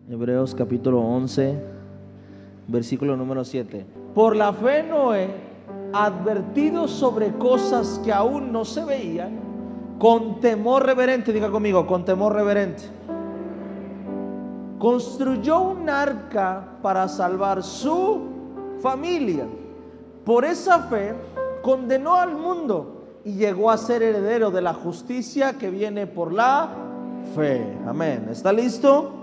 Hebreos capítulo 11, versículo número 7. Por la fe Noé, advertido sobre cosas que aún no se veían, con temor reverente, diga conmigo, con temor reverente, construyó un arca para salvar su familia. Por esa fe condenó al mundo y llegó a ser heredero de la justicia que viene por la fe. Amén. ¿Está listo?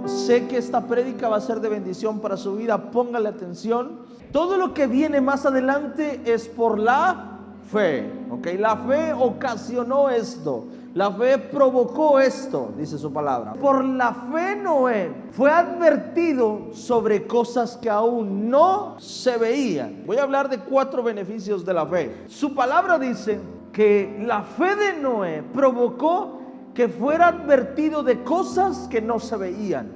Sé que esta prédica va a ser de bendición para su vida. Póngale atención. Todo lo que viene más adelante es por la fe. ¿Ok? La fe ocasionó esto. La fe provocó esto, dice su palabra. Por la fe Noé fue advertido sobre cosas que aún no se veían. Voy a hablar de 4 beneficios de la fe. Su palabra dice que la fe de Noé provocó que fuera advertido de cosas que no se veían.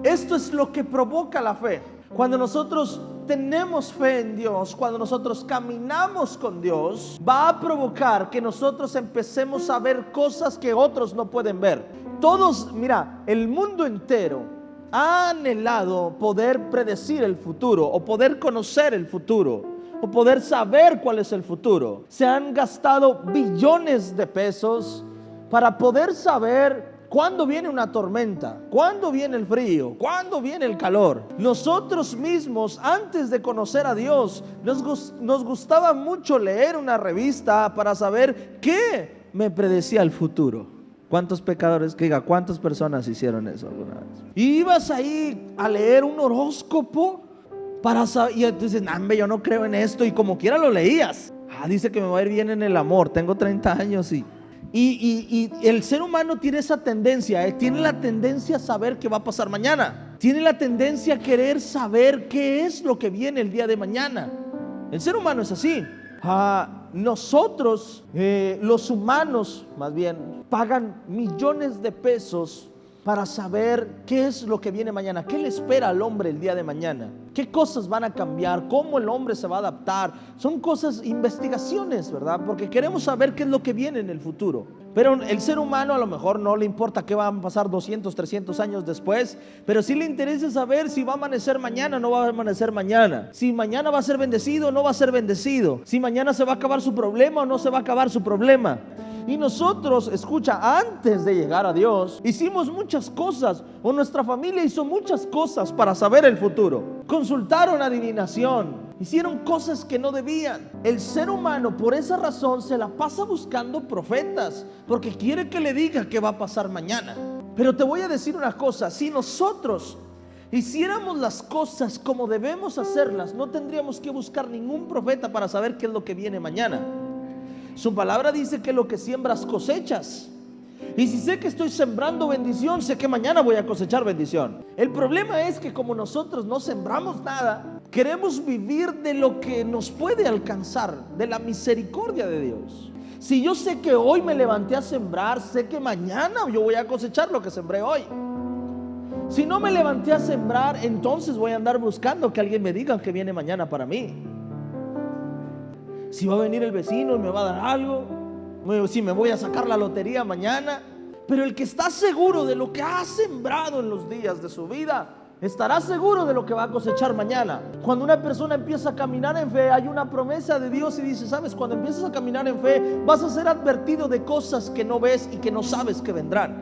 Esto es lo que provoca la fe. Cuando nosotros tenemos fe en Dios, cuando nosotros caminamos con Dios, va a provocar que nosotros empecemos a ver cosas que otros no pueden ver. Todos, mira, el mundo entero ha anhelado poder predecir el futuro o poder conocer el futuro o poder saber cuál es el futuro. Se han gastado billones de pesos para poder saber cuándo viene una tormenta, cuándo viene el frío, cuándo viene el calor. Nosotros mismos, antes de conocer a Dios, nos gustaba mucho leer una revista para saber qué me predecía el futuro. ¿Cuántos pecadores, que diga, cuántas personas hicieron eso alguna vez? Y ibas ahí a leer un horóscopo para saber, y entonces, yo no creo en esto, y como quiera lo leías. Dice que me va a ir bien en el amor, tengo 30 años y el ser humano tiene esa tendencia, tiene la tendencia a saber qué va a pasar mañana, tiene la tendencia a querer saber qué es lo que viene el día de mañana. El ser humano es así. Nosotros, los humanos más bien, pagan millones de pesos para saber qué es lo que viene mañana, qué le espera al hombre el día de mañana, qué cosas van a cambiar, cómo el hombre se va a adaptar. Son cosas, investigaciones, ¿verdad? Porque queremos saber qué es lo que viene en el futuro. Pero el ser humano a lo mejor no le importa qué va a pasar 200, 300 años después, pero sí le interesa saber si va a amanecer mañana o no va a amanecer mañana, si mañana va a ser bendecido o no va a ser bendecido, si mañana se va a acabar su problema o no se va a acabar su problema. Y nosotros, escucha, antes de llegar a Dios, hicimos muchas cosas, o nuestra familia hizo muchas cosas para saber el futuro. Consultaron adivinación, hicieron cosas que no debían. El ser humano por esa razón se la pasa buscando profetas, porque quiere que le diga qué va a pasar mañana. Pero te voy a decir una cosa, si nosotros hiciéramos las cosas como debemos hacerlas, no tendríamos que buscar ningún profeta para saber qué es lo que viene mañana. Su palabra dice que lo que siembras cosechas. Y si sé que estoy sembrando bendición, sé que mañana voy a cosechar bendición. El problema es que como nosotros no sembramos nada, queremos vivir de lo que nos puede alcanzar, de la misericordia de Dios. Si yo sé que hoy me levanté a sembrar, sé que mañana yo voy a cosechar lo que sembré hoy. Si no me levanté a sembrar, entonces voy a andar buscando que alguien me diga que viene mañana para mí. Si va a venir el vecino y me va a dar algo, si me voy a sacar la lotería mañana. Pero el que está seguro de lo que ha sembrado en los días de su vida, estará seguro de lo que va a cosechar mañana. Cuando una persona empieza a caminar en fe, hay una promesa de Dios y dice, sabes, cuando empiezas a caminar en fe, vas a ser advertido de cosas que no ves y que no sabes que vendrán.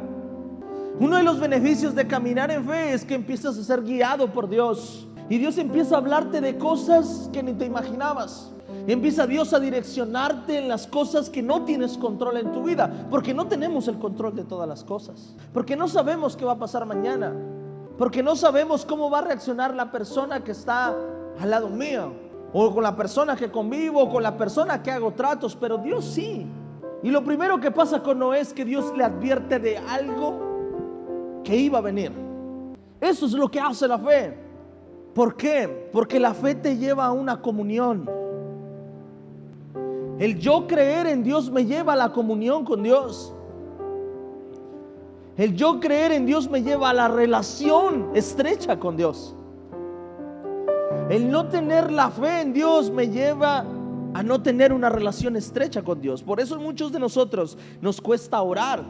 Uno de los beneficios de caminar en fe es que empiezas a ser guiado por Dios, y Dios empieza a hablarte de cosas que ni te imaginabas. Y empieza Dios a direccionarte en las cosas que no tienes control en tu vida, porque no tenemos el control de todas las cosas, porque no sabemos qué va a pasar mañana, porque no sabemos cómo va a reaccionar la persona que está al lado mío, o con la persona que convivo, o con la persona que hago tratos. Pero Dios sí. Y lo primero que pasa con Noé es que Dios le advierte de algo que iba a venir. Eso es lo que hace la fe. ¿Por qué? Porque la fe te lleva a una comunión. El yo creer en Dios me lleva a la comunión con Dios. El yo creer en Dios me lleva a la relación estrecha con Dios. El no tener la fe en Dios me lleva a no tener una relación estrecha con Dios. Por eso muchos de nosotros nos cuesta orar,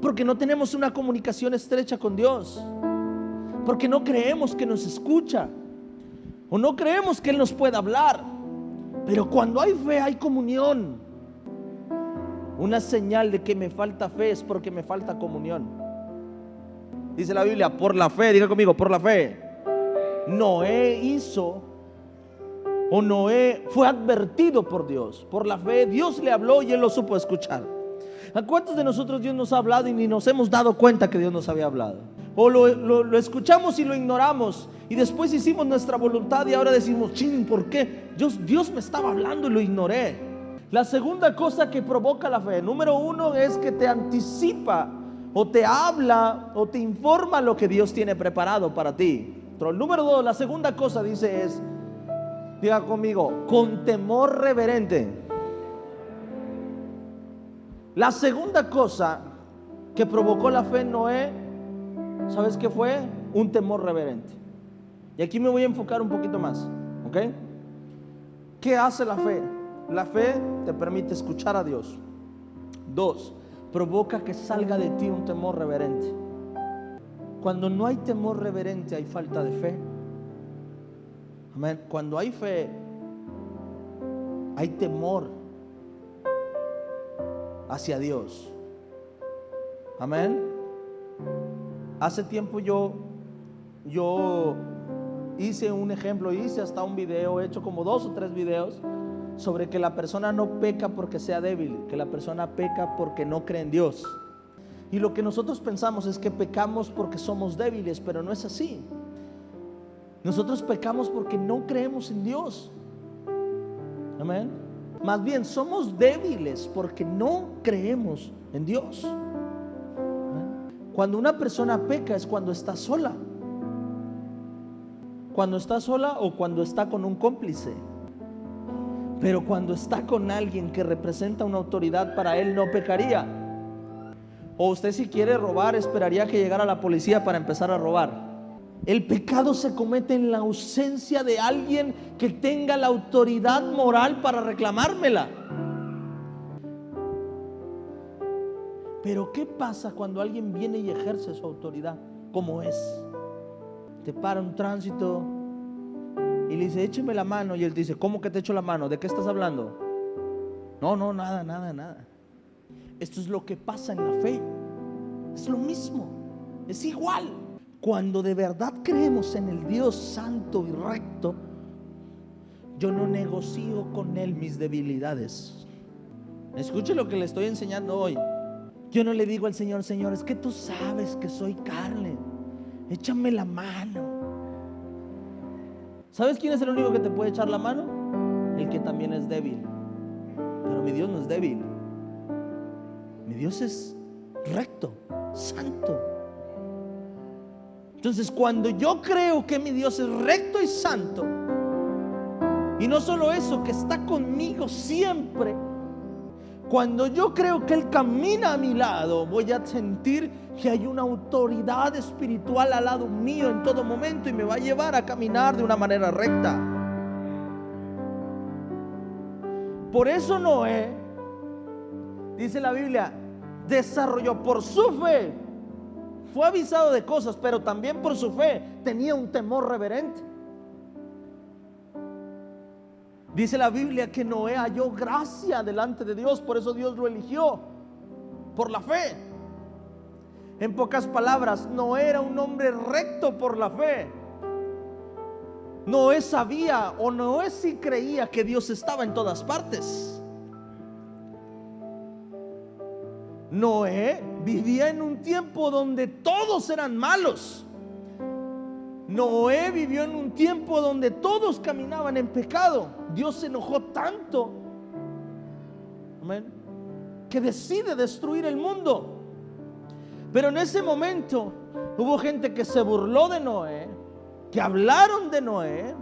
porque no tenemos una comunicación estrecha con Dios. porque no creemos que nos escucha o no creemos que Él nos pueda hablar. Pero cuando hay fe, hay comunión. Una señal de que me falta fe es porque me falta comunión. Dice la Biblia, por la fe, diga conmigo, por la fe, Noé fue advertido por Dios. Por la fe Dios le habló y él lo supo escuchar. ¿A cuántos de nosotros Dios nos ha hablado y ni nos hemos dado cuenta que Dios nos había hablado? O lo escuchamos y lo ignoramos, y después hicimos nuestra voluntad y ahora decimos, chin, ¿por qué? Dios me estaba hablando y lo ignoré. La segunda cosa que provoca la fe, número uno, es que te anticipa o te habla o te informa lo que Dios tiene preparado para ti. Pero el número dos, la segunda cosa dice es, diga conmigo, con temor reverente. La segunda cosa que provocó la fe en Noé, ¿sabes qué fue? Un temor reverente. Y aquí me voy a enfocar un poquito más, ¿ok? ¿Qué hace la fe? La fe te permite escuchar a Dios. Dos, provoca que salga de ti un temor reverente. Cuando no hay temor reverente, hay falta de fe. Amén. Cuando hay fe, hay temor hacia Dios. Amén. Hace tiempo yo hice un ejemplo, hice hasta un video, he hecho como 2 o 3 videos sobre que la persona no peca porque sea débil, que la persona peca porque no cree en Dios. Y lo que nosotros pensamos es que pecamos porque somos débiles, pero no es así. Nosotros pecamos porque no creemos en Dios. Amén. Más bien somos débiles porque no creemos en Dios. Amén. Cuando una persona peca es cuando está sola. Cuando está sola o cuando está con un cómplice. Pero cuando está con alguien que representa una autoridad, para él no pecaría. O usted, si quiere robar, esperaría que llegara la policía para empezar a robar. El pecado se comete en la ausencia de alguien que tenga la autoridad moral para reclamármela. Pero ¿qué pasa cuando alguien viene y ejerce su autoridad? ¿Cómo es? Te para un tránsito y le dice, écheme la mano. Y él dice, ¿cómo que te echo la mano? ¿De qué estás hablando? No, nada. Esto es lo que pasa en la fe. Es lo mismo, es igual. Cuando de verdad creemos en el Dios santo y recto, yo no negocio con Él mis debilidades. Escuche lo que le estoy enseñando hoy. Yo no le digo al Señor, Señor, es que tú sabes que soy carne, échame la mano. ¿Sabes quién es el único que te puede echar la mano? El que también es débil. Pero mi Dios no es débil. Mi Dios es recto, santo. Entonces, cuando yo creo que mi Dios es recto y santo, y no solo eso, que está conmigo siempre, cuando yo creo que Él camina a mi lado, voy a sentir que hay una autoridad espiritual al lado mío en todo momento y me va a llevar a caminar de una manera recta. Por eso Noé, dice la Biblia, desarrolló por su fe. Fue avisado de cosas, pero también por su fe tenía un temor reverente. Dice la Biblia que Noé halló gracia delante de Dios, por eso Dios lo eligió, por la fe. En pocas palabras, Noé era un hombre recto por la fe. Noé sabía, o Noé sí creía, que Dios estaba en todas partes. Noé vivía en un tiempo donde todos eran malos. Noé vivió en un tiempo donde todos caminaban en pecado. Dios se enojó tanto, amén, que decide destruir el mundo. Pero en ese momento hubo gente que se burló de Noé, que hablaron de Noé,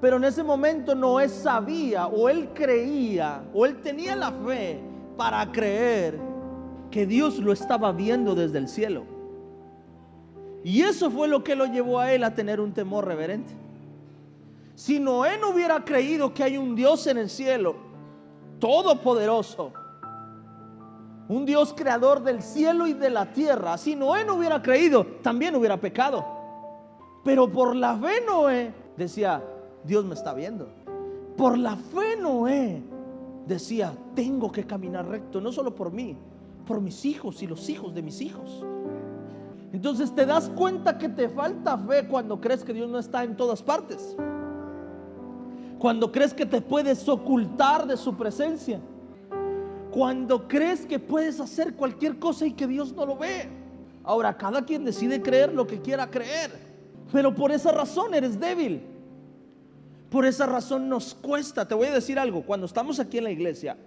pero en ese momento Noé sabía, o él creía, o él tenía la fe para creer que Dios lo estaba viendo desde el cielo. Y eso fue lo que lo llevó a él a tener un temor reverente. Si Noé no hubiera creído que hay un Dios en el cielo, todopoderoso, un Dios creador del cielo y de la tierra, si Noé no hubiera creído, también hubiera pecado. Pero por la fe Noé decía, Dios me está viendo. Por la fe Noé decía, tengo que caminar recto, no solo por mí, por mis hijos y los hijos de mis hijos. Entonces te das cuenta que te falta fe cuando crees que Dios no está en todas partes, cuando crees que te puedes ocultar de su presencia, cuando crees que puedes hacer cualquier cosa y que Dios no lo ve. Ahora, cada quien decide creer lo que quiera creer, pero por esa razón eres débil. Por esa razón nos cuesta. Te voy a decir algo, cuando estamos aquí en la iglesia,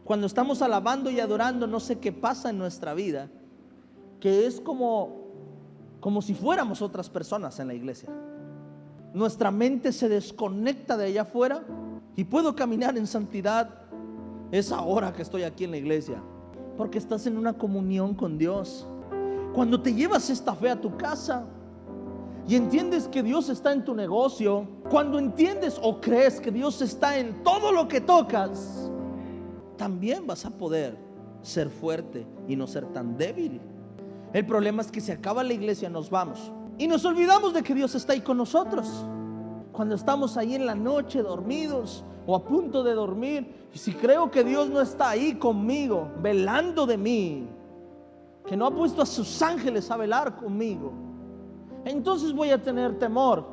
cuando estamos alabando y adorando, no sé qué pasa en nuestra vida, que es como si fuéramos otras personas en la iglesia. Nuestra mente se desconecta de allá afuera y puedo caminar en santidad esa hora que estoy aquí en la iglesia, porque estás en una comunión con Dios. Cuando te llevas esta fe a tu casa y entiendes que Dios está en tu negocio, cuando entiendes o crees que Dios está en todo lo que tocas, también vas a poder ser fuerte y no ser tan débil. El problema es que se acaba la iglesia, nos vamos y nos olvidamos de que Dios está ahí con nosotros. Cuando estamos ahí en la noche dormidos o a punto de dormir, y si creo que Dios no está ahí conmigo, velando de mí, que no ha puesto a sus ángeles a velar conmigo, entonces voy a tener temor,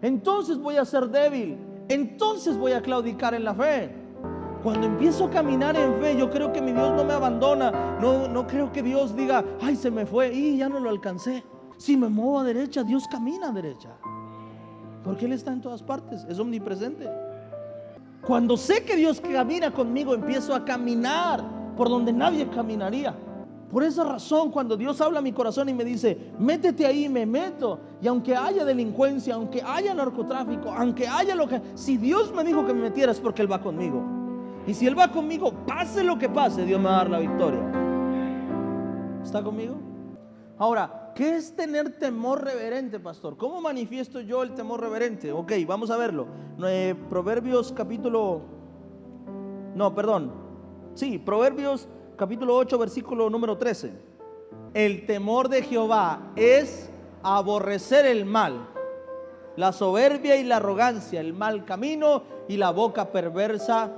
entonces voy a ser débil, entonces voy a claudicar en la fe. Cuando empiezo a caminar en fe, yo creo que mi Dios no me abandona. No creo que Dios diga, ay, se me fue y ya no lo alcancé. Si me muevo a derecha, Dios camina a derecha, porque Él está en todas partes, es omnipresente. Cuando sé que Dios camina conmigo, empiezo a caminar por donde nadie caminaría. Por esa razón, cuando Dios habla a mi corazón y me dice, métete ahí, me meto. Y aunque haya delincuencia, aunque haya narcotráfico, aunque haya lo que, si Dios me dijo que me metiera, es porque Él va conmigo. Y si Él va conmigo, pase lo que pase, Dios me va a dar la victoria. ¿Está conmigo? Ahora, ¿qué es tener temor reverente, pastor? ¿Cómo manifiesto yo el temor reverente? Ok, vamos a verlo. Proverbios capítulo 8, versículo número 13. El temor de Jehová es aborrecer el mal, la soberbia y la arrogancia, el mal camino y la boca perversa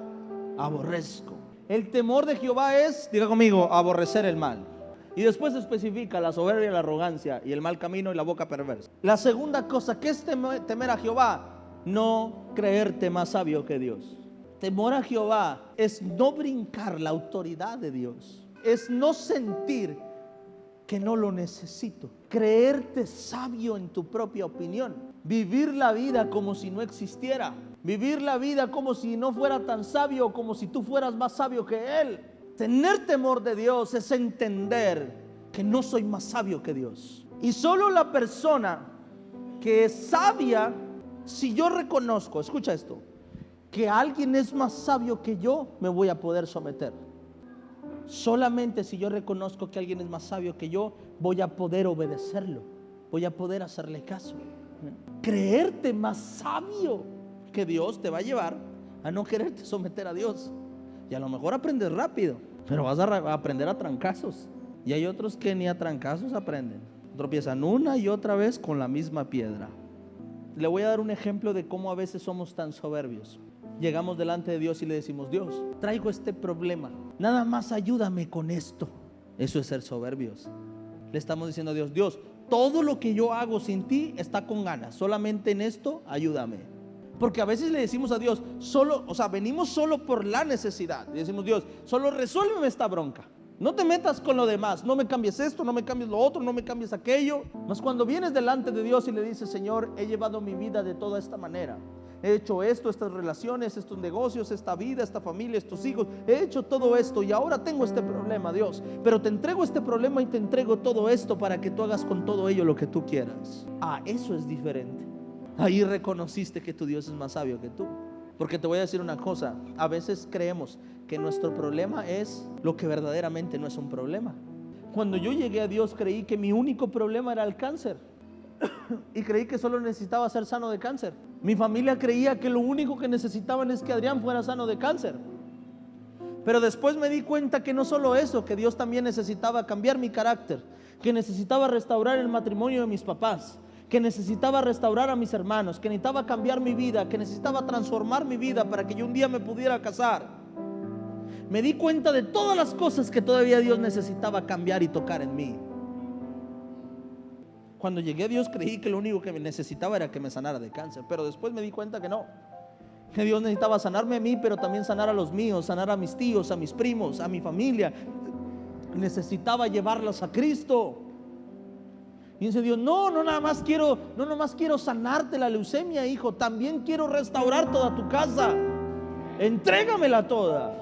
aborrezco. El temor de Jehová es, diga conmigo, aborrecer el mal. Y después especifica la soberbia, la arrogancia y el mal camino y la boca perversa. La segunda cosa, ¿qué es temer a Jehová? No creerte más sabio que Dios. Temor a Jehová es no brincar la autoridad de Dios, es no sentir que no lo necesito, creerte sabio en tu propia opinión, vivir la vida como si no existiera, vivir la vida como si no fuera tan sabio, como si tú fueras más sabio que Él. Tener temor de Dios es entender que no soy más sabio que Dios. Y solo la persona que es sabia, si yo reconozco, escucha esto, que alguien es más sabio que yo, me voy a poder someter. Solamente si yo reconozco que alguien es más sabio que yo, voy a poder obedecerlo, voy a poder hacerle caso. Creerte más sabio que Dios te va a llevar a no quererte someter a Dios. Y a lo mejor aprendes rápido, pero vas a aprender a trancazos. Y hay otros que ni a trancazos aprenden, tropiezan una y otra vez con la misma piedra. Le voy a dar un ejemplo de cómo a veces somos tan soberbios. Llegamos delante de Dios y le decimos, Dios, traigo este problema, nada más ayúdame con esto. Eso es ser soberbios. Le estamos diciendo a Dios, Dios, todo lo que yo hago sin ti está con ganas, solamente en esto ayúdame. Porque a veces le decimos a Dios, venimos solo por la necesidad. Y decimos, Dios, solo resuélveme esta bronca. No te metas con lo demás, no me cambies esto, no me cambies lo otro, no me cambies aquello. Mas cuando vienes delante de Dios y le dices, Señor, he llevado mi vida de toda esta manera. He hecho esto, estas relaciones, estos negocios, esta vida, esta familia, estos hijos. He hecho todo esto y ahora tengo este problema, Dios. Pero te entrego este problema y te entrego todo esto para que tú hagas con todo ello lo que tú quieras. Eso es diferente. Ahí reconociste que tu Dios es más sabio que tú. Porque te voy a decir una cosa, a veces creemos que nuestro problema es lo que verdaderamente no es un problema. Cuando yo llegué a Dios creí que mi único problema era el cáncer y creí que solo necesitaba ser sano de cáncer. Mi familia creía que lo único que necesitaban es que Adrián fuera sano de cáncer. Pero después me di cuenta que no solo eso, que Dios también necesitaba cambiar mi carácter, que necesitaba restaurar el matrimonio de mis papás, que necesitaba restaurar a mis hermanos, que necesitaba cambiar mi vida, que necesitaba transformar mi vida para que yo un día me pudiera casar. Me di cuenta de todas las cosas que todavía Dios necesitaba cambiar y tocar en mí. Cuando llegué a Dios creí que lo único que me necesitaba era que me sanara de cáncer, pero después me di cuenta que no, que Dios necesitaba sanarme a mí, pero también sanar a los míos, sanar a mis tíos, a mis primos, a mi familia. Necesitaba llevarlas a Cristo. Y dice Dios, no nomás quiero sanarte la leucemia, hijo, también quiero restaurar toda tu casa. Entrégamela toda.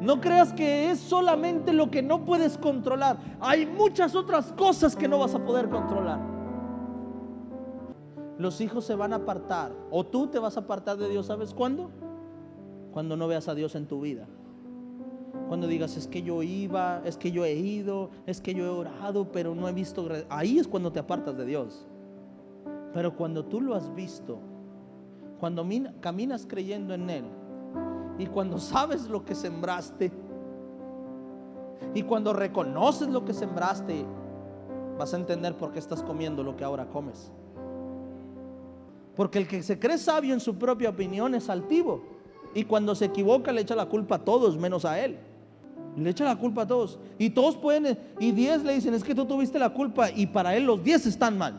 No creas que es solamente lo que no puedes controlar. Hay muchas otras cosas que no vas a poder controlar. Los hijos se van a apartar, o tú te vas a apartar de Dios. ¿Sabes cuándo? Cuando no veas a Dios en tu vida. Cuando digas, es que yo iba, es que yo he ido, es que yo he orado, pero no he visto. Ahí es cuando te apartas de Dios. Pero cuando tú lo has visto, cuando caminas creyendo en Él, y cuando sabes lo que sembraste, y cuando reconoces lo que sembraste, vas a entender por qué estás comiendo lo que ahora comes. Porque el que se cree sabio en su propia opinión es altivo, y cuando se equivoca le echa la culpa a todos menos a él. Le echa la culpa a todos, y todos pueden, y 10 le dicen, es que tú tuviste la culpa, y para él los 10 están mal.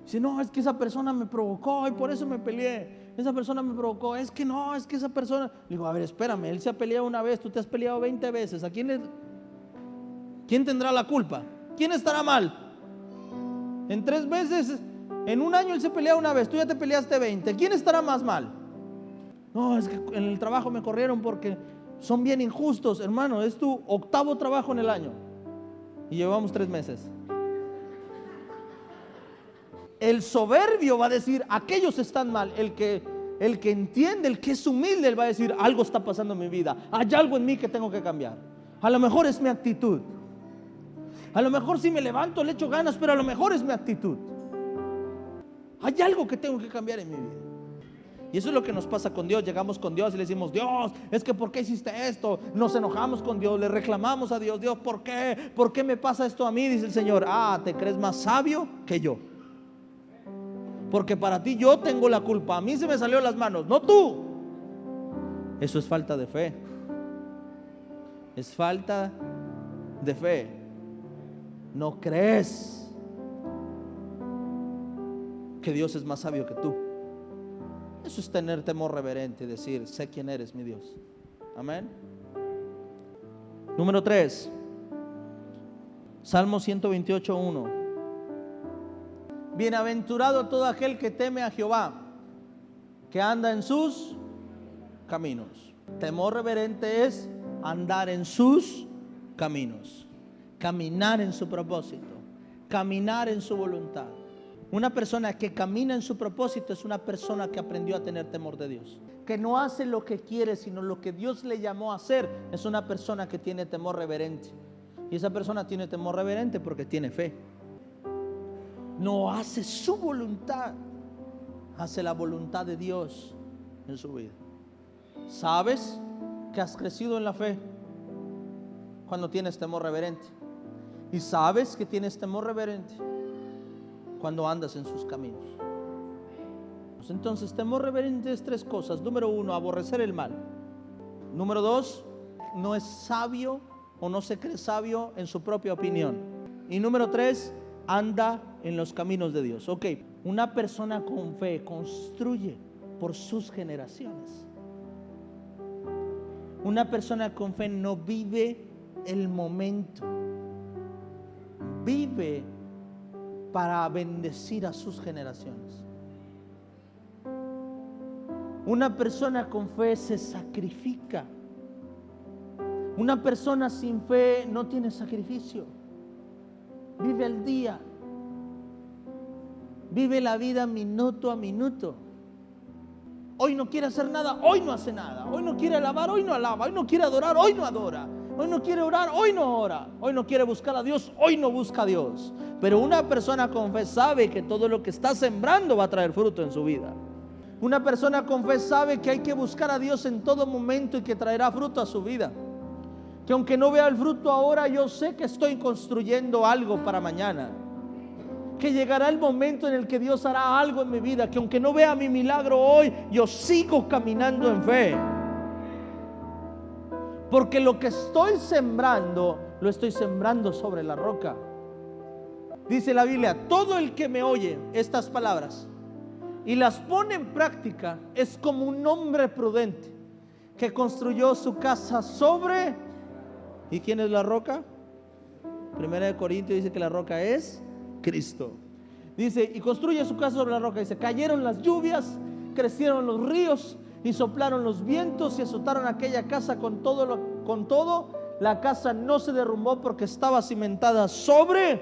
Dice, no, es que esa persona me provocó y por eso me peleé. Esa persona me provocó, es que esa persona. Le digo, a ver, espérame, él se ha peleado una vez, tú te has peleado 20 veces. ¿Quién tendrá la culpa? ¿Quién estará mal? En 3 veces, en un año él se pelea una vez, tú ya te peleaste 20. ¿Quién estará más mal? No, es que en el trabajo me corrieron porque son bien injustos. Hermano, es tu 8º trabajo en el año y llevamos 3 meses. El soberbio va a decir, aquellos están mal. El que entiende, el que es humilde, él va a decir, algo está pasando en mi vida. Hay algo en mí que tengo que cambiar. A lo mejor es mi actitud. A lo mejor si me levanto le echo ganas, pero a lo mejor es mi actitud. Hay algo que tengo que cambiar en mi vida. Y eso es lo que nos pasa con Dios. Llegamos con Dios y le decimos, Dios, es que ¿por qué hiciste esto? Nos enojamos con Dios, le reclamamos a Dios, Dios, ¿por qué? ¿Por qué me pasa esto a mí? Dice el Señor, ¿te crees más sabio que yo? Porque para ti yo tengo la culpa. A mí se me salió de las manos, no tú. Eso es falta de fe. Es falta de fe. No crees que Dios es más sabio que tú. Eso es tener temor reverente y decir, sé quién eres, mi Dios. Amén. Número 3, Salmo 128:1. Bienaventurado todo aquel que teme a Jehová, que anda en sus caminos. Temor reverente es andar en sus caminos, caminar en su propósito, caminar en su voluntad. Una persona que camina en su propósito es una persona que aprendió a tener temor de Dios, que no hace lo que quiere, sino lo que Dios le llamó a hacer. Es una persona que tiene temor reverente. Y esa persona tiene temor reverente porque tiene fe. No hace su voluntad, hace la voluntad de Dios en su vida. ¿Sabes que has crecido en la fe cuando tienes temor reverente? Y sabes que tienes temor reverente cuando andas en sus caminos. Entonces, temor reverente es 3 cosas. Número 1, aborrecer el mal. Número 2, no es sabio o no se cree sabio en su propia opinión. Y número 3, anda en los caminos de Dios. Ok, una persona con fe construye por sus generaciones. Una persona con fe no vive el momento, vive para bendecir a sus generaciones. Una persona con fe se sacrifica. Una persona sin fe no tiene sacrificio. Vive el día. Vive la vida minuto a minuto. Hoy no quiere hacer nada, hoy no hace nada. Hoy no quiere alabar, hoy no alaba. Hoy no quiere adorar, hoy no adora. Hoy no quiere orar, hoy no ora. Hoy no quiere buscar a Dios, hoy no busca a Dios. Pero una persona con fe sabe que todo lo que está sembrando va a traer fruto en su vida. Una persona con fe sabe que hay que buscar a Dios en todo momento y que traerá fruto a su vida. Que aunque no vea el fruto ahora, yo sé que estoy construyendo algo para mañana. que llegará el momento en el que Dios hará algo en mi vida, que aunque no vea mi milagro hoy, yo sigo caminando en fe. Porque lo que estoy sembrando, lo estoy sembrando sobre la roca. Dice la Biblia, todo el que me oye estas palabras y las pone en práctica es como un hombre prudente que construyó su casa sobre... ¿Y quién es la roca? Primera de Corintios dice que la roca es Cristo. Dice, y construye su casa sobre la roca. Dice, cayeron las lluvias, crecieron los ríos y soplaron los vientos y azotaron aquella casa con todo. La casa no se derrumbó porque estaba cimentada sobre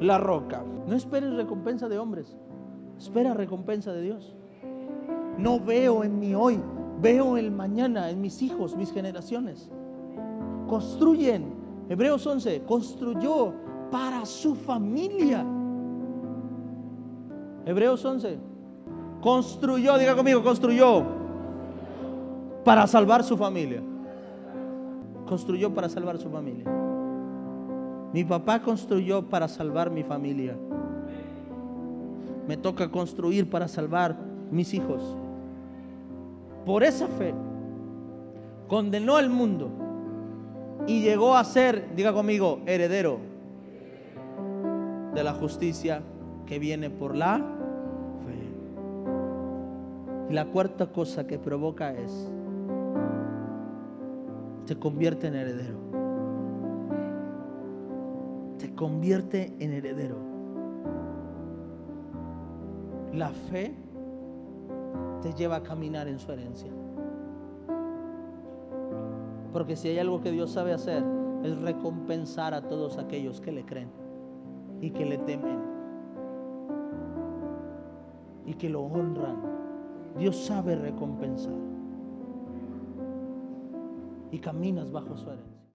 la roca. No esperes recompensa de hombres, espera recompensa de Dios. No veo en mi hoy, veo el mañana, en mis hijos, mis generaciones. Construyen. Hebreos 11, construyó para su familia. Hebreos 11, construyó, diga conmigo, construyó para salvar su familia. Construyó para salvar su familia. Mi papá construyó para salvar mi familia. Me toca construir para salvar mis hijos. Por esa fe condenó al mundo y llegó a ser, diga conmigo, heredero de la justicia que viene por la fe. Y la cuarta cosa que provoca es, te convierte en heredero. Te convierte en heredero. La fe te lleva a caminar en su herencia. Porque si hay algo que Dios sabe hacer, es recompensar a todos aquellos que le creen y que le temen y que lo honran. Dios sabe recompensar y caminas bajo su herencia.